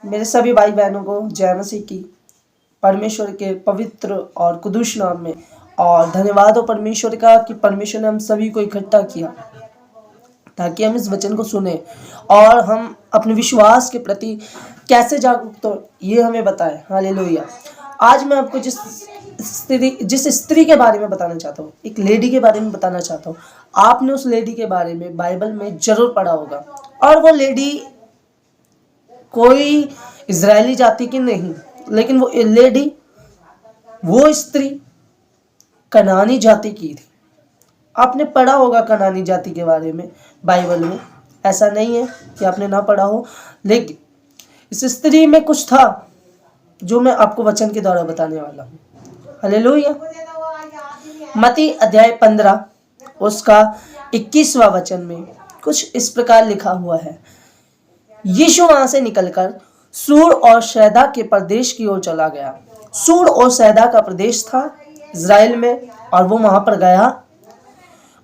मेरे सभी भाई बहनों को जय मसीह की, परमेश्वर के पवित्र और कुदूस नाम में। और धन्यवाद हो परमेश्वर का कि परमेश्वर ने हम सभी को इकट्ठा किया ताकि हम इस वचन को सुने और हम अपने विश्वास के प्रति कैसे जागरूक तो ये हमें बताए। हालेलुया। आज मैं आपको जिस स्त्री के बारे में बताना चाहता हूँ, एक लेडी के बारे में बताना चाहता हूँ। आपने उस लेडी के बारे में बाइबल में जरूर पढ़ा होगा। और वो लेडी कोई इजरायली जाति की नहीं, लेकिन वो लेडी, वो स्त्री कनानी जाति की थी। आपने पढ़ा होगा कनानी जाति के बारे में बाइबल में, ऐसा नहीं है कि आपने ना पढ़ा हो, लेकिन इस स्त्री में कुछ था जो मैं आपको वचन के द्वारा बताने वाला हूँ। हालेलुया। मत्ती अध्याय 15 उसका 21वां वचन में कुछ इस प्रकार लिखा हुआ है। यीशु वहां से निकलकर सूर और सैदा के प्रदेश की ओर चला गया। सूर और सैदा का प्रदेश था इजराइल में, और वो वहां पर गया।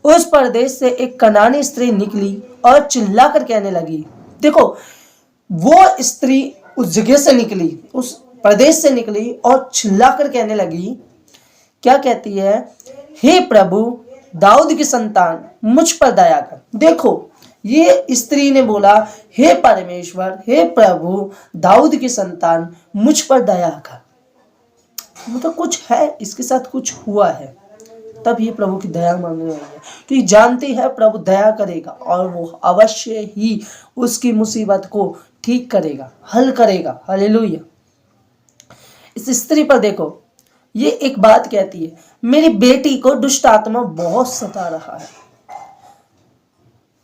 उस प्रदेश से एक कनानी स्त्री निकली और चिल्लाकर कहने लगी। देखो, वो स्त्री उस जगह से निकली, उस प्रदेश से निकली और चिल्लाकर कहने लगी। क्या कहती है? हे प्रभु, दाऊद की संतान, मुझ पर दया कर। देखो, ये स्त्री ने बोला, हे परमेश्वर, हे प्रभु, दाऊद की संतान, मुझ पर दया कर। मतलब कुछ है, इसके साथ कुछ हुआ है, तब ये प्रभु की दया मांगने आई है। तो ये जानती है प्रभु दया करेगा और वो अवश्य ही उसकी मुसीबत को ठीक करेगा, हल करेगा। हालेलुया। इस स्त्री पर देखो, ये एक बात कहती है, मेरी बेटी को दुष्ट आत्मा बहुत सता रहा है।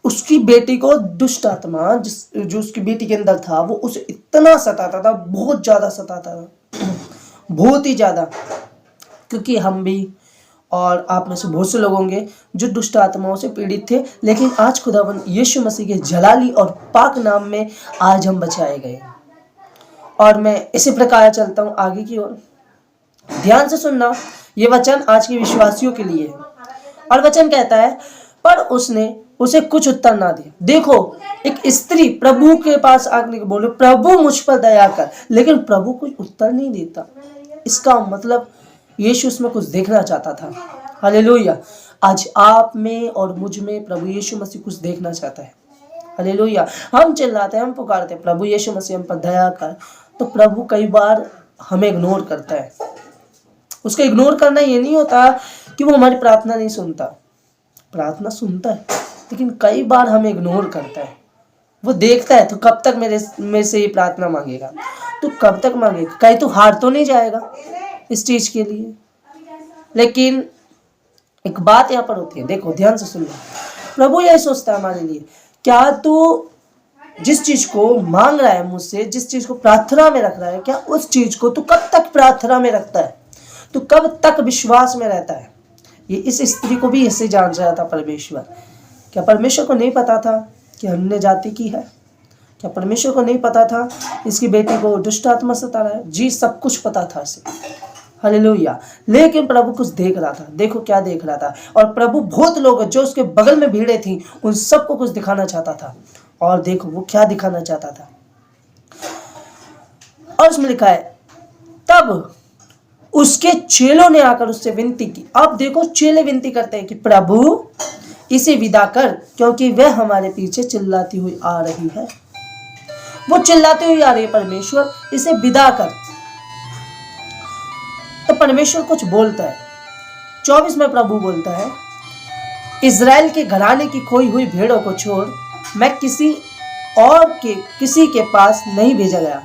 उसकी बेटी को दुष्ट आत्मा जो उसकी बेटी के अंदर था, वो उसे इतना सताता था, बहुत ज्यादा सताता था, बहुत ही ज्यादा। क्योंकि हम भी और आप में से बहुत से लोग होंगे जो दुष्ट आत्माओं से पीड़ित थे, लेकिन आज खुदावन यीशु मसीह के जलाली और पाक नाम में आज हम बचाए गए। और मैं इसी प्रकार चलता हूँ आगे की ओर। ध्यान से सुनना, ये वचन आज के विश्वासियों के लिए है। और वचन कहता है, पर उसने उसे कुछ उत्तर ना दिया। देखो, एक स्त्री प्रभु के पास आके बोले, प्रभु मुझ पर दया कर, लेकिन प्रभु कुछ उत्तर नहीं देता। इसका मतलब यीशु उसमें कुछ देखना चाहता था। हालेलुया। आज आप में और मुझ में प्रभु यीशु मसीह कुछ देखना चाहता है। हालेलुया। हम चिल्लाते हैं, हम पुकारते हैं, प्रभु यीशु मसीह हम पर दया कर, तो प्रभु कई बार हमें इग्नोर करता है। उसका इग्नोर करना ये नहीं होता कि वो हमारी प्रार्थना नहीं सुनता, प्रार्थना सुनता है, लेकिन कई बार हमें इग्नोर करता है। वो देखता है, तो कब तक मेरे से ये प्रार्थना मांगेगा, तो कब तक मांगेगा, कहीं तो हार तो नहीं जाएगा इस चीज के लिए। लेकिन एक बात यहाँ पर होती है, देखो ध्यान से सुनना। प्रभु यही सोचता है हमारे लिए, क्या तू जिस चीज को मांग रहा है मुझसे, जिस चीज को प्रार्थना में रख रहा है, क्या उस चीज को तू कब तक प्रार्थना में रखता है, तू कब तक विश्वास में रहता है? ये इस स्त्री को भी ऐसे जान रहा था परमेश्वर। क्या परमेश्वर को नहीं पता था कि अन्य जाति की है? क्या परमेश्वर को नहीं पता था इसकी बेटी को दुष्ट आत्मा सता रहा है? जी, सब कुछ पता था इसे। हालेलुया। लेकिन प्रभु कुछ देख रहा था। देखो क्या देख रहा था। और प्रभु बहुत लोग जो उसके बगल में भीड़े थी, उन सबको कुछ दिखाना चाहता था। और देखो वो क्या दिखाना चाहता था। और उसमें लिखा है, तब उसके चेलों ने आकर उससे विनती की। अब देखो, चेले विनती करते हैं कि प्रभु इसे विदा कर, क्योंकि वह हमारे पीछे चिल्लाती हुई आ रही है। वो चिल्लाती हुई आ रही है, परमेश्वर इसे विदा कर। तो परमेश्वर कुछ बोलता है। 24 में प्रभु बोलता है, इजराइल के घराने की खोई हुई भेड़ों को छोड़, मैं किसी के पास नहीं भेजा गया।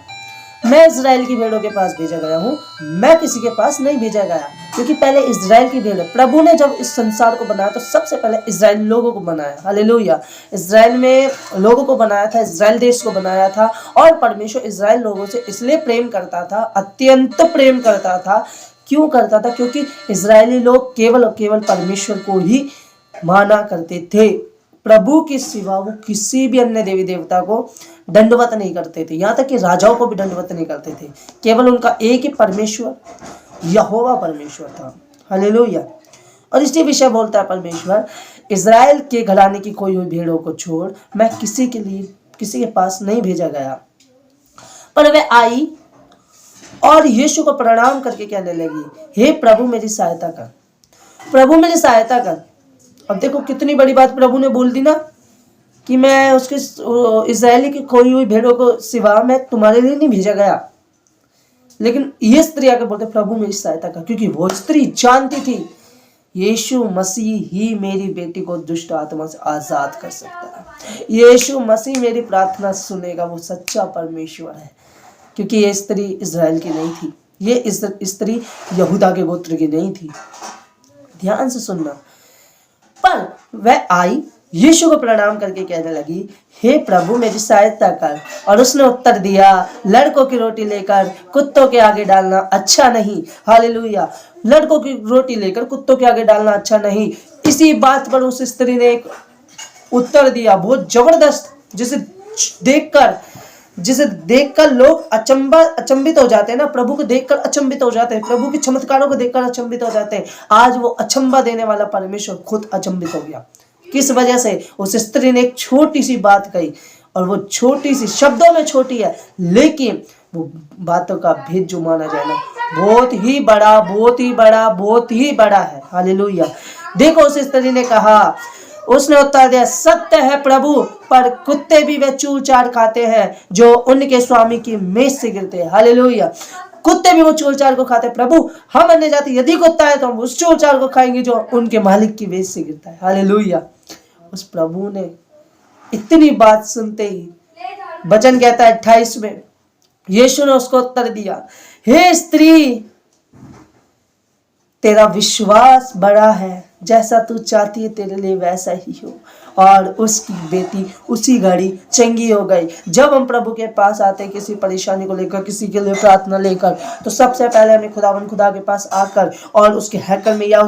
मैं इजराइल की भेड़ों के पास भेजा गया हूँ, मैं किसी के पास नहीं भेजा गया। क्योंकि पहले इजराइल की भेड़, प्रभु ने जब इस संसार को बनाया तो सबसे पहले इजराइल लोगों को बनाया। हालेलुया। इजराइल में लोगों को बनाया था, इजराइल देश को बनाया था। और परमेश्वर इजराइल लोगों से इसलिए प्रेम करता था, अत्यंत प्रेम करता था। क्यों करता था? क्योंकि इजरायली लोग केवल और केवल परमेश्वर को ही माना करते थे। प्रभु के सिवा वो किसी भी अन्य देवी देवता को दंडवत नहीं करते थे। यहाँ तक कि राजाओं को भी दंडवत नहीं करते थे। केवल उनका एक ही परमेश्वर यहोवा परमेश्वर था। हालेलुया। और इसी विषय बोलता है परमेश्वर, इजराइल के घराने की खोई हुई भेड़ों को छोड़, मैं किसी के पास नहीं भेजा गया। पर वह आई और यीशु को प्रणाम करके कहने लगी, हे प्रभु मेरी सहायता कर, प्रभु मेरी सहायता कर। अब देखो कितनी बड़ी बात प्रभु ने बोल दी ना, कि मैं उसके इजरायली की खोई हुई भेड़ों को सिवा मैं तुम्हारे लिए नहीं भेजा गया। लेकिन ये स्त्री आकर बोलते प्रभु मेरी सहायता कर, क्योंकि वो स्त्री जानती थी यीशु मसीह ही मेरी बेटी को दुष्ट आत्मा से आजाद कर सकता है। यीशु मसीह मेरी प्रार्थना सुनेगा, वो सच्चा परमेश्वर है। क्योंकि ये स्त्री इजराइल की नहीं थी, ये स्त्री यहूदा के गोत्र की नहीं थी। ध्यान से सुनना। पर वह आई, यीशु को प्रणाम करके कहने लगी, हे प्रभु मेरी सहायता कर। और उसने उत्तर दिया, लड़कों की रोटी लेकर कुत्तों के आगे डालना अच्छा नहीं। हालेलुया। लड़कों की रोटी लेकर कुत्तों के आगे डालना अच्छा नहीं। इसी बात पर उस स्त्री ने एक उत्तर दिया बहुत जबरदस्त, जिसे देखकर लोग अचंभित हो जाते हैं ना। प्रभु को देखकर अचंभित हो जाते हैं, प्रभु के चमत्कारों को देखकर अचंभित हो जाते हैं। आज वो अचंभा देने वाला परमेश्वर खुद अचंभित हो गया। किस वजह से? उस स्त्री ने एक छोटी सी बात कही, और वो छोटी सी शब्दों में छोटी है, लेकिन वो बातों का भेद जो माना जाए ना, बहुत ही बड़ा, बहुत ही बड़ा, बहुत ही बड़ा है। हालेलुया। देखो उस स्त्री ने कहा, उसने उत्तर दिया, सत्य है प्रभु, पर कुत्ते भी वे चूर चार खाते हैं जो उनके स्वामी की मेज से गिरते हैं। हालेलुया। कुत्ते भी वो चूर चार को खाते हैं। प्रभु हम अन्य जाति यदि कुत्ता है तो हम उस चूर चार को खाएंगे जो उनके मालिक की मेज से गिरता है। हालेलुया। उस प्रभु ने इतनी बात सुनते ही, वचन कहता है 28 में, यीशु ने उसको उत्तर दिया, हे स्त्री तेरा विश्वास बड़ा है, जैसा तू चाहती है तेरे लिए वैसा ही हो। और उसकी बेटी उसी घड़ी चंगी हो गई। जब हम प्रभु के पास आते हैं किसी परेशानी को लेकर, किसी के लिए प्रार्थना लेकर, तो सबसे पहले हमें खुदा के पास आकर और उसके हैकल में या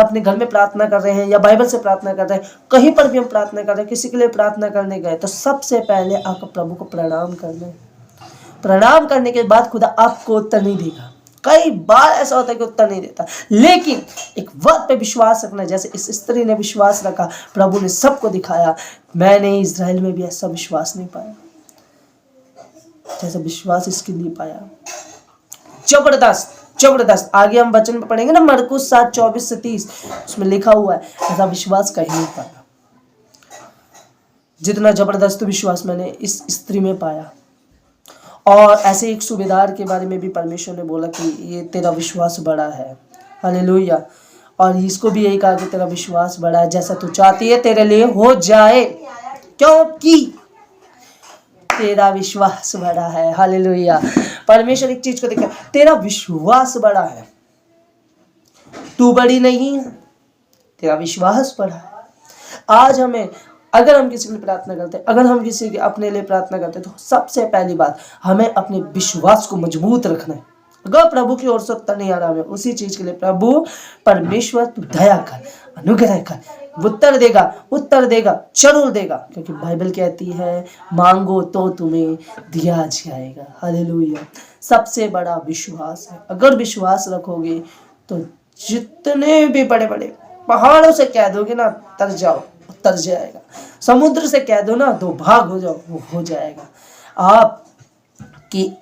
अपने घर में प्रार्थना कर रहे हैं या बाइबल से प्रार्थना कर रहे हैं, कहीं पर भी हम प्रार्थना कर रहे हैं, किसी के लिए प्रार्थना करने गए, तो सबसे पहले आकर प्रभु को प्रणाम करना। प्रणाम करने के बाद खुदा आपको उत्तर नहीं देगा। कई बार ऐसा होता है कि उत्तर नहीं देता, लेकिन एक बात पे विश्वास रखना, जैसे इस स्त्री ने विश्वास रखा, प्रभु ने सबको दिखाया। मैंने इजराइल में भी ऐसा विश्वास नहीं पाया जैसा विश्वास इसके लिए पाया। जबरदस्त जबरदस्त। आगे हम वचन में पढ़ेंगे ना, मरकुस 7:24 से 30, उसमें लिखा हुआ है, ऐसा विश्वास कहीं नहीं पाया जितना जबरदस्त विश्वास मैंने इस स्त्री में पाया। और ऐसे एक सूबेदार के बारे में भी परमेश्वर ने बोला कि ये तेरा विश्वास बड़ा है। हालेलुया। और इसको भी यही कहा कि तेरा विश्वास बड़ा है, जैसा तू चाहती है तेरे लिए हो जाए, क्योंकि तेरा विश्वास बड़ा है। हालेलुया। परमेश्वर एक चीज को देखा, तेरा विश्वास बड़ा है, तू बड़ी नहीं है, तेरा विश्वास बड़ा है। आज हमें, अगर हम किसी के लिए प्रार्थना करते हैं, अगर हम किसी के अपने लिए प्रार्थना करते हैं, तो सबसे पहली बात हमें अपने विश्वास को मजबूत रखना है। अगर प्रभु की ओर से उत्तर नहीं आ रहा, हमें उसी चीज के लिए, प्रभु परमेश्वर तू दया कर, अनुग्रह कर, उत्तर देगा, जरूर देगा, क्योंकि बाइबल कहती है मांगो तो तुम्हें दिया जाएगा। हालेलुया। सबसे बड़ा विश्वास है। अगर विश्वास रखोगे तो जितने भी बड़े बड़े पहाड़ों से कह दोगे ना तर जाओ, तर जाएगा। समुद्र से कह दो ना दो भाग हो जाओ, वो हो जाएगा। आप कि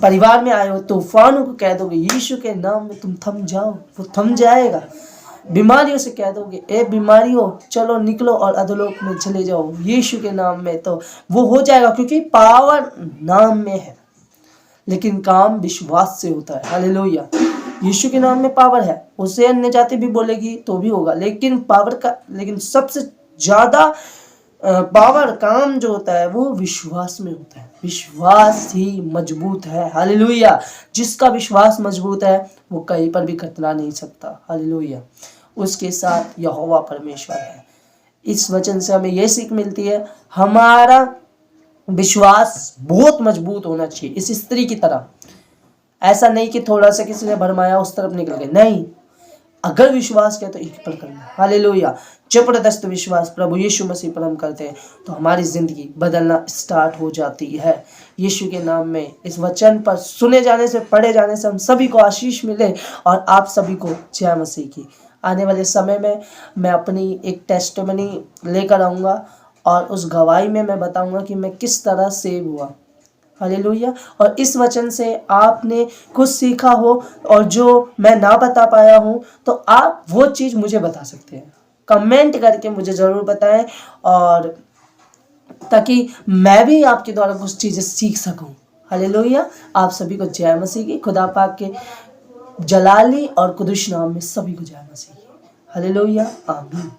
परिवार में आए हो, तूफानों को कह दोगे यीशु के नाम में तुम थम जाओ, वो थम जाएगा। बीमारियों से कह दोगे ए बीमारियों चलो निकलो और अधोलोक में चले जाओ यीशु के नाम में, तो वो हो जाएगा, क्योंकि पावर नाम में है, लेकिन काम विश्वास से होता है। हालेलुया। यीशु के नाम में पावर है, उसे अन्य जाति भी बोलेगी तो भी होगा, लेकिन सबसे ज्यादा पावर काम जो होता है वो विश्वास में होता है। विश्वास ही मजबूत है। हालेलुया। जिसका विश्वास मजबूत है वो कहीं पर भी कतरा नहीं सकता। हालेलुया। उसके साथ यहोवा परमेश्वर है। इस वचन से हमें यह सीख मिलती है, हमारा विश्वास बहुत मजबूत होना चाहिए, इस स्त्री की तरह। ऐसा नहीं कि थोड़ा सा किसी ने भरमाया उस तरफ निकल गए, नहीं। अगर विश्वास किया तो एक पर करना। हालेलुया। जबरदस्त विश्वास प्रभु यीशु मसीह पर हम करते हैं तो हमारी जिंदगी बदलना स्टार्ट हो जाती है। यीशु के नाम में इस वचन पर सुने जाने से, पढ़े जाने से हम सभी को आशीष मिले और आप सभी को जय मसीह की। आने वाले समय में मैं अपनी एक टेस्टिमनी लेकर आऊँगा और उस गवाही में मैं बताऊँगा कि मैं किस तरह सेव हुआ। हालेलुया। और इस वचन से आपने कुछ सीखा हो और जो मैं ना बता पाया हूँ, तो आप वो चीज़ मुझे बता सकते हैं, कमेंट करके मुझे ज़रूर बताएं, और ताकि मैं भी आपके द्वारा कुछ चीज़ें सीख सकूं। हालेलुया। आप सभी को जय मसीह की। खुदा पाक के जलाली और कुदुस नाम में सभी को जय मसीह की। हालेलुया। आमीन।